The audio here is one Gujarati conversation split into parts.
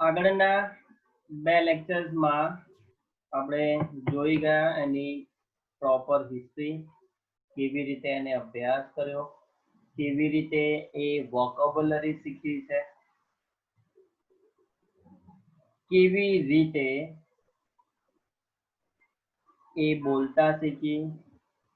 આગળના બે લેક્ચર્સમાં આપણે જોઈ ગયા એની પ્રોપર હિસ્ટ્રી, કેવી રીતે એને અભ્યાસ કર્યો, કેવી રીતે એ વોકેબ્યુલરી શીખી છે, કેવી રીતે એ બોલતા શીખી,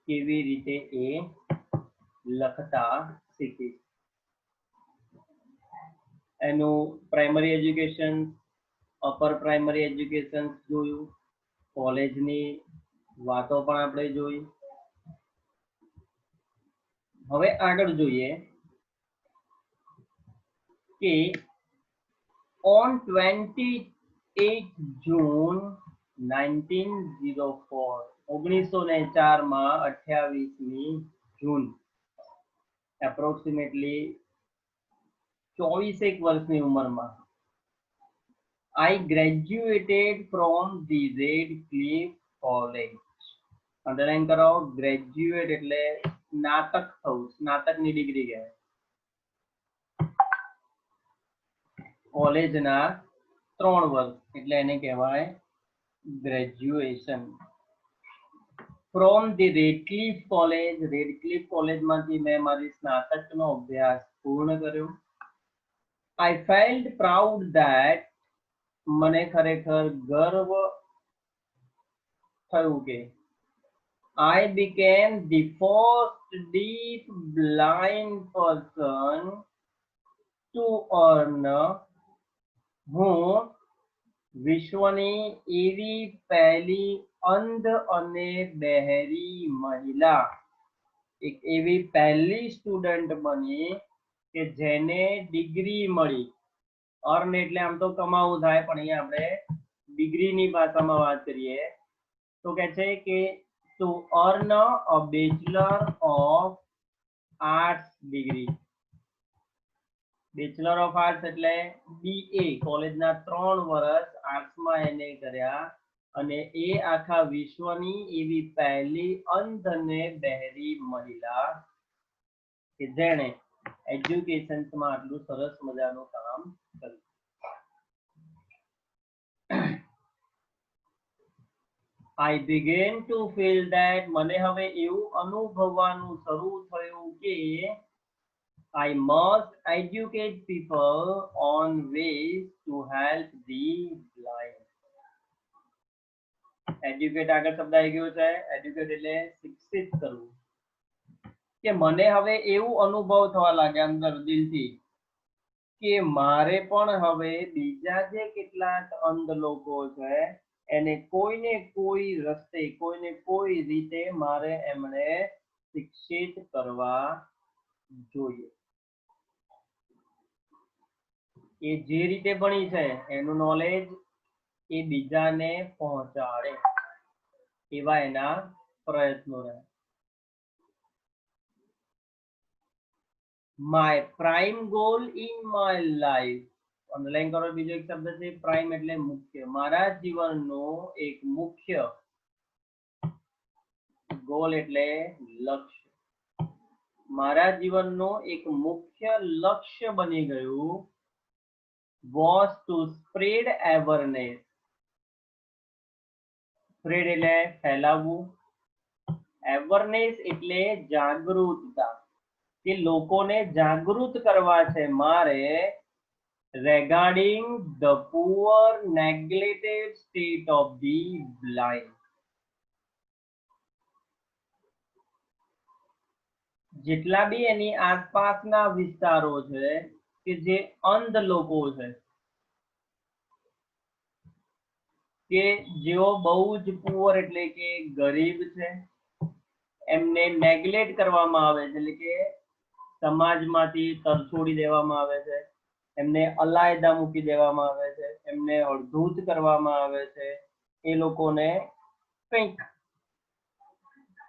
કેવી રીતે એ લખતા શીખી. એનું primary education, upper primary education જોયું, કોલેજની વાતો પણ આપણે જોઈ. હવે આગળ જોઈએ કે on 28 June 1904 1904 માં 28મી જૂન એપ્રોક્સિમેટલી 24 વર્ષની ઉંમરમાં I graduated from the Redcliffe College. Underline કરો, ગ્રેજ્યુએટ એટલે સ્નાતક થવું, સ્નાતકની ડિગ્રી કહેવાય. કોલેજના 3 વર્ષ એટલે એને કહેવાય graduation. From the Radcliffe college, Radcliffe કોલેજમાંથી મેં મારી સ્નાતકનો અભ્યાસ પૂર્ણ કર્યો. આઈ ફેલ્ટ પ્રાઉડ ધેટ, મને ખરેખર ગર્વ થયું કે I became the first deaf blind person to earn, હું વિશ્વની એવી પહેલી અંધ અને બહેરી મહિલા, એક એવી પહેલી સ્ટુડન્ટ બની કે જેને ડિગ્રી મળી. અર્ન એટલે આમ તો કમાવું થાય, પણ અહીંયા આપણે ડિગ્રીની ભાષામાં વાત કરીએ તો કહે છે કે to earn a bachelor of arts degree. Bachelor of arts એટલે BA, કોલેજના 3 વર્ષ આર્ટ્સમાં એને કર્યા અને એ આખા વિશ્વની એવી પહેલી અંધ અને બહેરી મહિલા કે જેણે એજ્યુકેશનમાં આટલું સરસ મજાનું કામ કર્યું. I began to feel that, મને હવે એવું અનુભવવાનું શરૂ થયું કે I must educate people on ways to help the blind. Educate આગળ શબ્દ આવી ગયો છે, educate એટલે શિક્ષિત કરવું. કે મને હવે એવું અનુભવ થવા લાગ્યા અંદર દિલથી કે મારે પણ હવે બીજા જે કેટલાક અંધ લોકો છે એને કોઈને કોઈ રસ્તે, કોઈને કોઈ રીતે મારે એમને શિક્ષિત કરવા જોઈએ. એ જે રીતે ભણી છે એનું નોલેજ એ બીજાને પહોંચાડે એવા એના પ્રયત્નો રહે. My prime goal in my life, underline કરો, બીજો એક શબ્દ છે પ્રાઇમ એટલે મુખ્ય. મારા જીવનનો એક મુખ્ય ગોલ એટલે લક્ષ્ય. મારા જીવનનો એક મુખ્ય લક્ષ્ય બની ગયું was to spread awareness. Spread એટલે ફેલાવવું, અવેરનેસ એટલે જાગૃતતા, કે લોકોને જાગૃત કરવા છે મારે regarding the poor neglected state of the blind. જેટલા બી એની આસપાસના વિસ્તારો છે કે જે અંધ લોકો છે, કે જેઓ બહુ જ પુઅર એટલે કે ગરીબ છે, એમને નેગ્લેક્ટ કરવામાં આવે છે, એટલે કે સમાજમાંથી તરછોડી દેવામાં આવે છે, એમને અલાયદા મૂકી દેવામાં આવે છે, એમને અડધૂત કરવામાં આવે છે, એ લોકોને કંઈક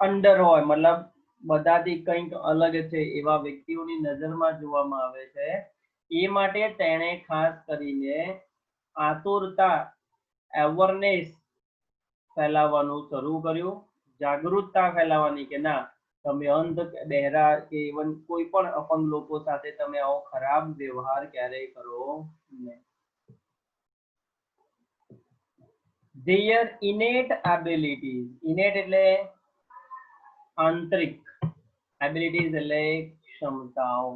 અંડર હોય, મતલબ બધાથી કંઈક અલગ છે એવા વ્યક્તિઓની નજરમાં જોવામાં આવે છે. એ માટે તેણે ખાસ કરીને આતુરતા, અવેરનેસ ફેલાવવાનું શરૂ કર્યું, જાગૃતતા ફેલાવવાની કે ના, તમે અંધ, બહેરા કે ઇવન કોઈ પણ અપંગ લોકો સાથે તમે આવો ખરાબ વ્યવહાર ક્યારેય કરો નહીં. their innate abilities. Innate એટલે આંતરિક, abilities એટલે ક્ષમતાઓ.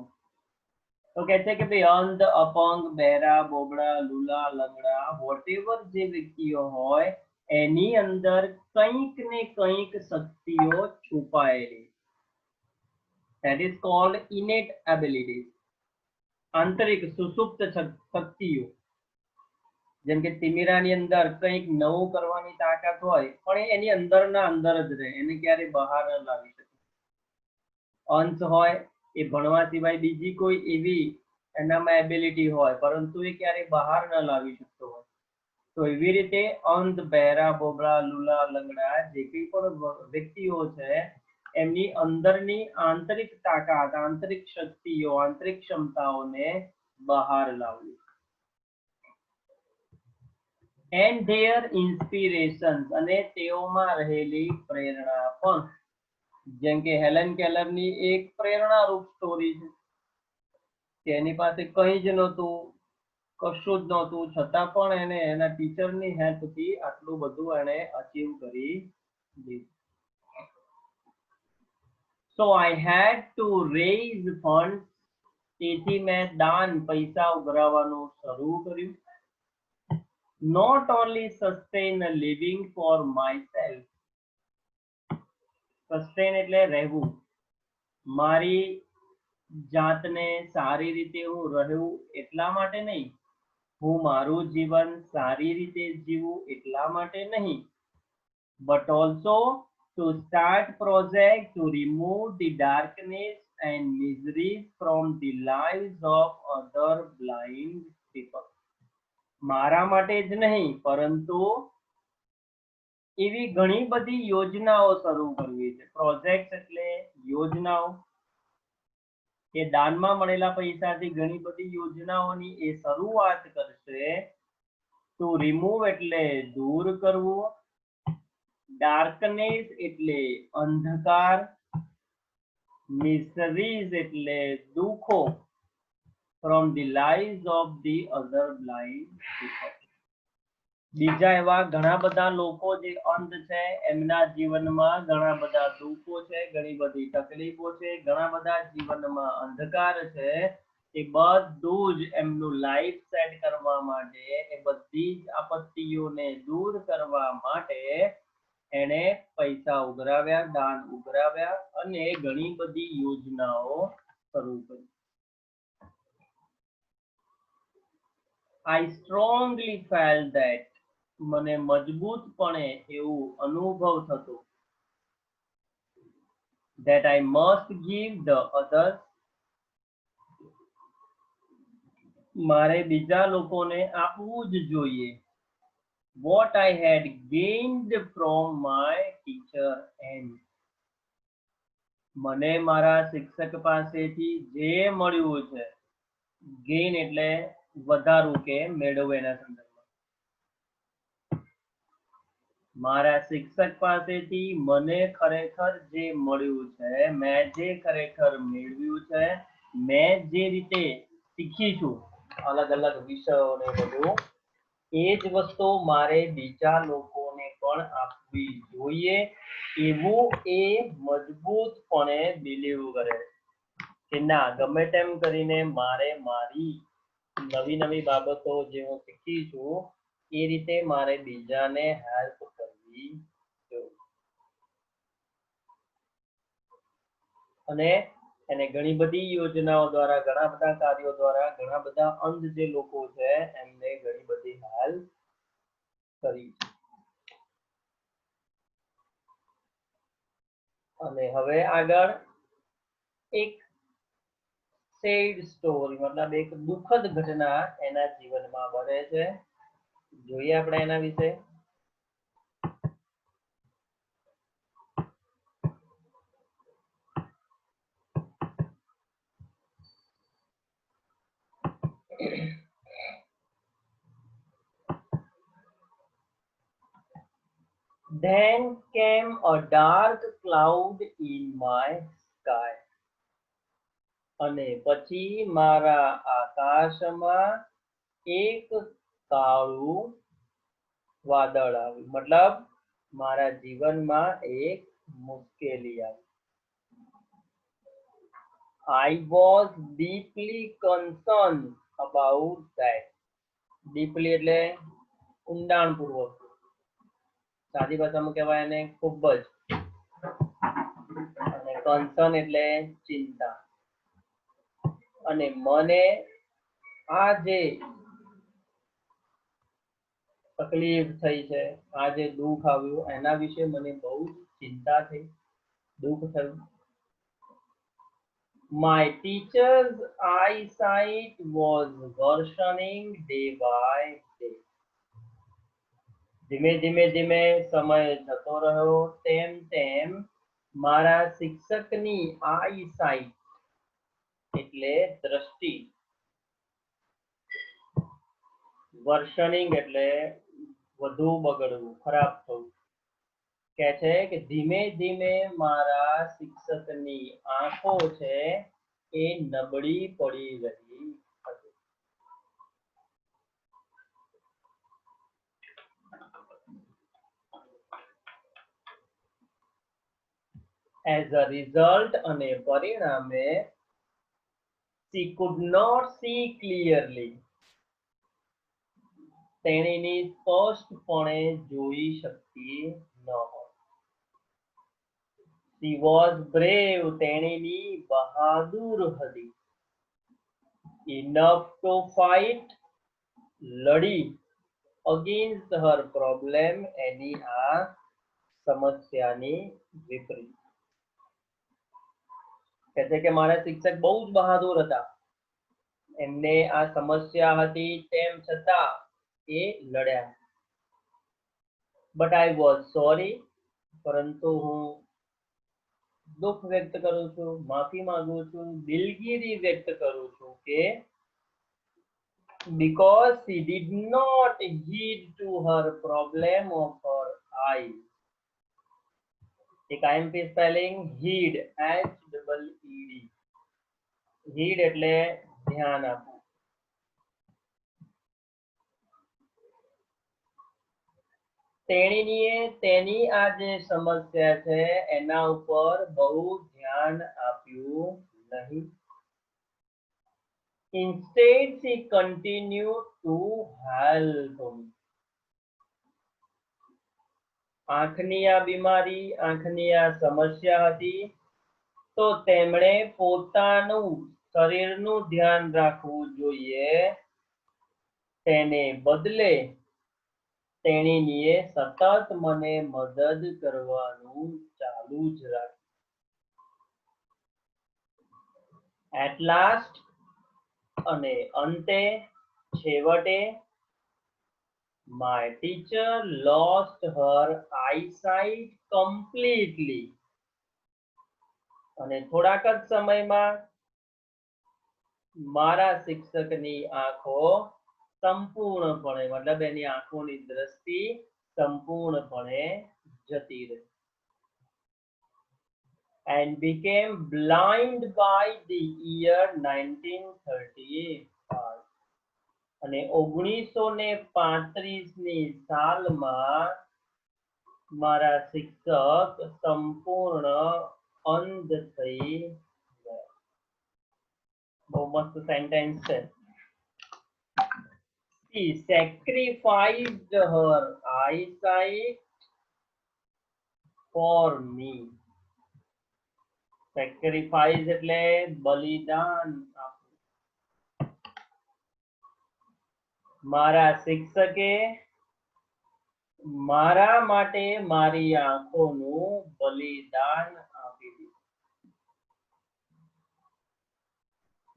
તો કહે છે કે ભાઈ અંધ, અપંગ, બહેરા, બોબડા, લુલા, લંગડા, વોટેવર જે વ્યક્તિઓ હોય એની અંદર કંઈક ને કંઈક શક્તિઓ છુપાયેલી. That is called innate abilities. આંતરિક સુસુપ્ત શક્તિઓ. જેમ કે તિમિરાની અંદર કંઈક નવું કરવાની તાકાત હોય પણ એની અંદરના અંદર જ રહે, એને ક્યારે બહાર ન લાવી શકે. અંશ હોય એ ભણવા સિવાય બીજી કોઈ એવી એનામાં એબિલિટી હોય પરંતુ એ ક્યારે બહાર ન લાવી શકતો હોય. તો એવી રીતે અંધ, બહેરા, બોબડા, લુલા, લંગડા જે કંઈ પણ વ્યક્તિઓ છે એમની અંદરની આંતરિક તાકાત, આંતરિક શક્તિઓ, આંતરિક ક્ષમતાઓને બહાર લાવવી. એન્ડ ધેર ઇન્સ્પિરેશન્સ, અને તેઓમાં રહેલી પ્રેરણા પણ. જેમ કે હેલન કેલરની એક પ્રેરણારૂપ સ્ટોરી છે કે એની પાસે કંઈ જ નહોતું, કશું જ નહોતું, છતાં પણ એને એના ટીચરની હેલ્પથી આટલું બધું એને અચીવ કરી દીધું. So I had to raise fund, તેથી મેં દાન, પૈસા ઉઘરાવવાનું શરૂ કર્યું. Not only sustain a living for myself. Sustain એટલે રહેવું, મારી જાતને સારી રીતે હું રહું એટલા માટે નહીં, હું મારું જીવન સારી રીતે જીવું એટલા માટે નહીં, but also to start project to remove the darkness and miseries from the lives of other blind people. મારા માટે જ નહીં પરંતુ એવી ઘણી બધી યોજનાઓ શરૂ કરવી છે. પ્રોજેક્ટ એટલે યોજનાઓ, કે દાનમાં મળેલા પૈસાથી ઘણી બધી યોજનાઓની એ શરૂઆત કરશે. ટુ રિમૂવ એટલે દૂર કરવું, ડાર્કનેસ એટલે અંધકાર, મિસરીઝ એટલે દુઃખો, from the lives of the other blind people. બીજા એવા ઘણા બધા લોકો જે અંધ છે એમના જીવનમાં ઘણા બધા દુઃખો છે, ઘણી બધી તકલીફો છે, ઘણા બધા જીવનમાં અંધકાર છે. એ બધું જ એમનું લાઈફ સેટ કરવા માટે, એ બધી જ આપત્તિઓને દૂર કરવા માટે એણે પૈસા ઉઘરાવ્યા, દાન ઉઘરાવ્યા અને ઘણી બધી યોજનાઓ શરૂ કરી. I strongly felt that, મને મજબૂતપણે એવું અનુભવ થતો, that I must give the others, મારે બીજા લોકોને આપવું જ જોઈએ, what I had gained from my teacher and, મને મારા શિક્ષક પાસેથી જે મળ્યું છે, ગેઇન એટલે વધારવું કે મેળવવું એના સંદર્ભમાં. મારા શિક્ષક પાસેથી મને ખરેખર જે મળ્યું છે, મેં જે ખરેખર મેળવ્યું છે, મેં જે રીતે શીખી છું અલગ અલગ વિષયો ને બધું, એ જ વસ્તુ મારે બીજા લોકોને પણ આપવી જોઈએ, એવું એ મજબૂતપણે બિલીવ કરે કે ના, ગમે તેમ કરીને મારે મારી નવી નવી બાબતો જે હું શીખી છું એ રીતે મારે બીજાને હેલ્પ કરવી જોઈએ. અને એને ઘણી બધી યોજનાઓ દ્વારા, ઘણા બધા કાર્યો દ્વારા, ઘણા બધા અંધ જે લોકો છે એમને ઘણી બધી હેલ્પ કરી છે. અને હવે આગળ એક સેડ સ્ટોરી, મતલબ એક દુઃખદ ઘટના એના જીવનમાં બને છે. જોઈએ આપણે એના વિશે. Then came a dark cloud in my sky. અને પછી મારા આકાશમાં એક કાળું વાદળ આવ્યું, મતલબ મારા જીવનમાં એક મુશ્કેલી આવી. I was deeply concerned about that. Deeply એટલે ઊંડાણપૂર્વક, સાદી ભાષામાં કહેવાય એને ખૂબ જ, અને કન્સર્ન એટલે ચિંતા. અને મને આ જે તકલીફ થઈ છે, આ જે દુઃખ આવ્યું એના વિશે મને બહુ ચિંતા થઈ, દુઃખ થયું. My teacher's eyesight was worsening day by day. ધીમે ધીમે ધીમે સમય જતો રહ્યો તેમ તેમ મારા શિક્ષકની આઈસાઇટ એટલે દ્રષ્ટિ, વર્શનિંગ એટલે વધુ બગડવું, ખરાબ થવું. કે છે કે ધીમે ધીમે મારા શિક્ષકની આંખો છે એ નબળી પડી રહી હતી. As a result અને પરિણામે she could not see clearly. તેણીની સ્પષ્ટપણે જોઈ શકતી ન હતી. She was brave. તેણીની બહાદુર હતી. Enough to fight. લડી. Against her problem. એની આ સમસ્યાની વિપરીત. કહે છે કે મારા શિક્ષક બહુ જ બહાદુર હતા. એમને આ સમસ્યા હતી તેમ છતાં એ લડ્યા. But I was sorry. પરંતુ હું દુઃખ વ્યક્ત કરું છું, માફી માંગુ છું, દિલગીરી વ્યક્ત કરું છું કે because she did not heed to her problem of her eyes. એક IMP spelling heed, H-E-E-D. heed એટલે ધ્યાન આપવું. તેણીએ તેની આ જે સમસ્યા છે એના ઉપર બહુ ધ્યાન આપ્યું નહીં. Instead, she continued to help me. આંખની આ બીમારી, આંખની આ સમસ્યા હતી તો તેમણે પોતાનું શરીરનું ધ્યાન રાખવું જોઈએ, તેને બદલે તેણીએ સતત મને મદદ કરવાનું ચાલુ જ રાખ્યું. At last અને અંતે, છેવટે, my teacher lost her eyesight completely. અને થોડાક જ સમયમાં મારા શિક્ષકની આંખો સંપૂર્ણપણે, મતલબ એની આંખોની દ્રષ્ટિ સંપૂર્ણપણે જતી રહી. And became blind by the year 1935. અને 1935ની સાલમાં મારા શિક્ષક સંપૂર્ણ અંધ થઈ ગયા. બહુ મસ્ત સેન્ટેન્સ છે. She sacrificed her eyesight for me. Sacrifice એટલે બલિદાન આપવું. મારા શિક્ષકે મારા માટે મારી આંખોનું બલિદાન આપી દીધું.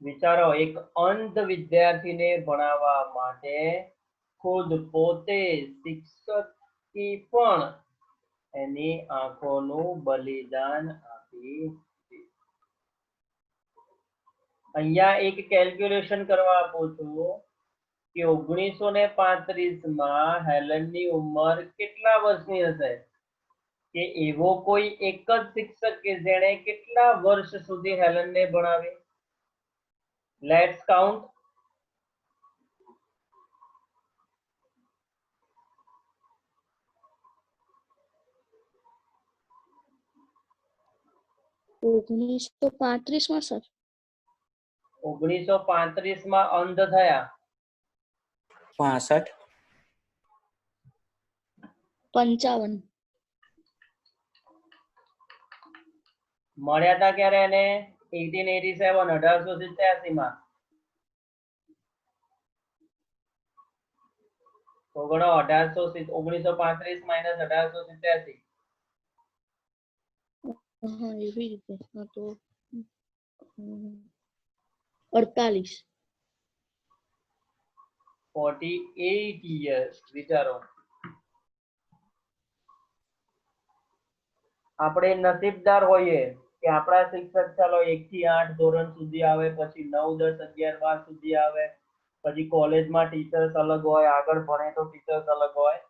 વિચારો, એક અંધ વિદ્યાર્થીને ભણાવવા માટે ખુદ પોતે શિક્ષકે પણ એની આંખોનું બલિદાન આપી. અહીંયા એક કેલ્ક્યુલેશન કરવા આપું છું કે 1935માં હેલનની ઉંમર કેટલા વર્ષની હશે? કે એવો કોઈ એક જ શિક્ષક કે જેણે કેટલા વર્ષ સુધી હેલનને ભણાવી? Let's count. 1935 માં સર. 1935 માં અંધ થયા. 65 55 મળ્યા હતા ક્યારે એને? 1887 1887 માં. તો ગણો 1935 માઇનસ 1887. હા એવી રીતે. હા તો 48. 48 years. વિચારો આપણે નસીબદાર હોઈએ કે આપણા શિક્ષક ચાલો 1 થી 8 ધોરણ સુધી આવે, પછી 9, 10, 11, 12 સુધી આવે, પછી કોલેજમાં ટીચર્સ અલગ હોય, આગળ ભણે તો ટીચર્સ અલગ હોય.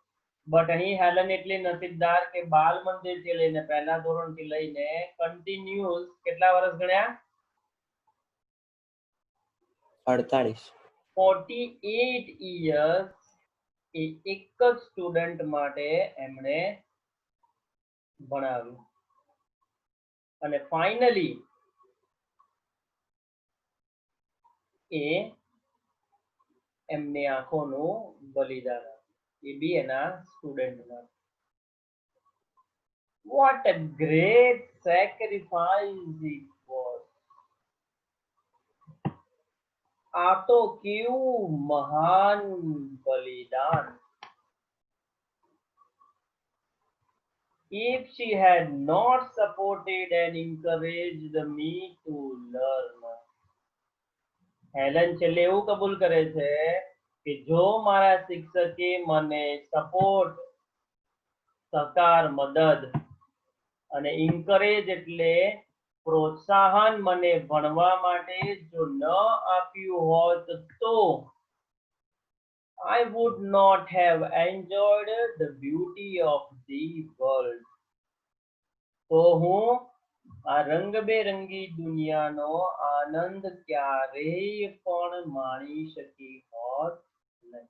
બટ અહીં હેલન એટલી નસીબદાર કે બાલ મંદિરથી લઈને પહેલા ધોરણથી લઈને કન્ટિન્યુઅસ કેટલા વર્ષ ગણ્યા? 48 48 years એ એક જ સ્ટુડન્ટ માટે એમણે ભણાવ્યું. અને ફાઇનલી એ એમની આંખોનું બલિદાન આપ્યું, એ બી એના સ્ટુડન્ટના. What a great sacrifice it was. આ તો કેવું મહાન બલિદાન. If she had not supported and encouraged me to learn. Helen છેલ્લે એવું કબૂલ કરે છે કે જો મારા શિક્ષકે મને સપોર્ટ, સહકાર, મદદ અને encourage એટલે પ્રોત્સાહન મને ભણવા માટે જો ન આપ્યું હોત તો I would not have enjoyed the beauty of the world. તો હું આ રંગબેરંગી દુનિયાનો આનંદ ક્યારેય પણ માણી શકી હોત નહીં.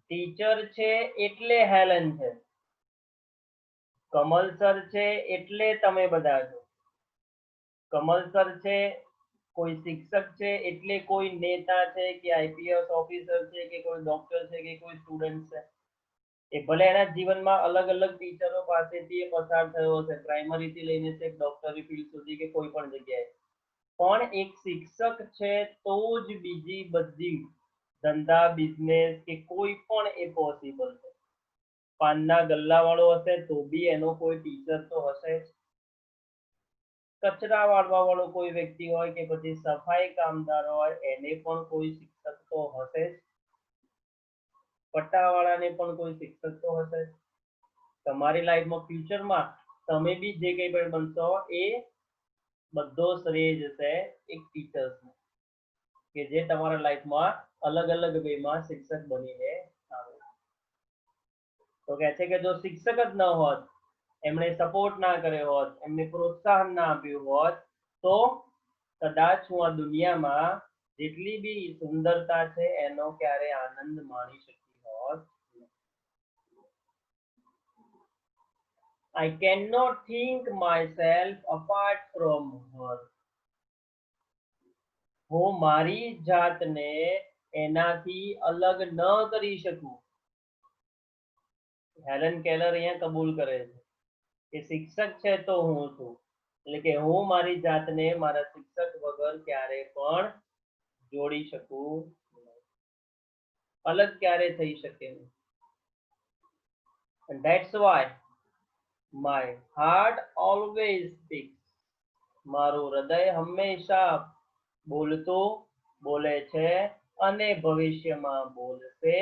ટીચર છે એટલે હેલન છે, કમલ સર છે એટલે તમે બધા છો. કમલ સર છે, કોઈ શિક્ષક છે એટલે કોઈ નેતા છે કે આઈપીએસ ઓફિસર છે કે કોઈ ડોક્ટર છે કે કોઈ સ્ટુડન્ટ છે. એ ભલે એના જીવનમાં અલગ અલગ ટીચરો પાસેથી એ પસાર થયો હશે, પ્રાઇમરીથી લઈને છેક ડોક્ટરી ફિલ્ડ સુધી કે કોઈ પણ જગ્યાએ, પણ એક શિક્ષક છે તો જ બીજી બધી ધંધા, બિઝનેસ કે કોઈ પણ એ પોસિબલ છે. પાનના ગલ્લાવાળો હશે તો બી એનો કોઈ ટીચર તો હશે જ. કચરા વાળવા વાળો કોઈ વ્યક્તિ હોય કે પછી સફાઈ કામદાર હોય, એને પણ કોઈ શિક્ષક તો હશે જ. પટ્ટાવાળાને પણ કોઈ શિક્ષક તો હશે જ. તમારી લાઈફમાં ફ્યુચરમાં તમે બી જે કંઈ પણ બનશો એ બધો શ્રેય જશે એક ટીચર્સને, કે જે તમારા લાઈફમાં અલગ અલગ વેમાં શિક્ષક બનીને આવે. તો કહે છે કે જો શિક્ષક જ ન હોત, એમણે સપોર્ટ ના કર્યો હોત, એમને પ્રોત્સાહન ના આપ્યું હોત, તો કદાચ હું આ દુનિયામાં જેટલી બી સુંદરતા છે એનો ક્યારે આનંદ માણી શકી હોત. I cannot think myself apart from her. હું મારી જાતને એનાથી અલગ ન કરી શકું. હેલન કેલર અહીંયા કબૂલ કરે છે કે શિક્ષક છે તો હું છું, એટલે કે હું મારી જાતને મારા શિક્ષક વગર ક્યારે પણ જોડી શકું નહીં. અલગ ક્યારે થઈ શકે નહીં. And that's why my heart always speaks. મારું હૃદય હંમેશા બોલતું બોલે છે અને ભવિષ્યમાં બોલશે.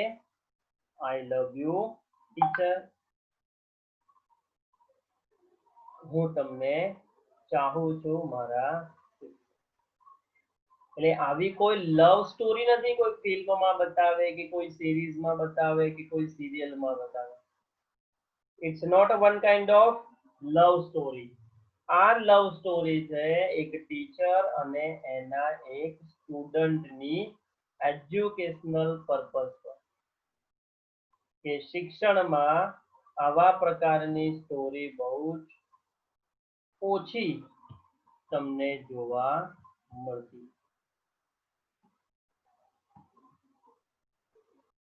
I love you teacher. હું તમને ચાહું છું મારા. એટલે આવી કોઈ લવ સ્ટોરી નથી કોઈ ફિલ્મમાં બતાવે કે કોઈ સિરીઝમાં બતાવે કે કોઈ સિરિયલમાં બતાવે. It's not one kind of love story. આ લવ સ્ટોરી છે એક ટીચર અને એના એક સ્ટુડન્ટની એજ્યુકેશનલ પર્પઝ પર, કે શિક્ષણમાં આવા પ્રકારની સ્ટોરી બહુ જ ઓછી તમને જોવા મળતી.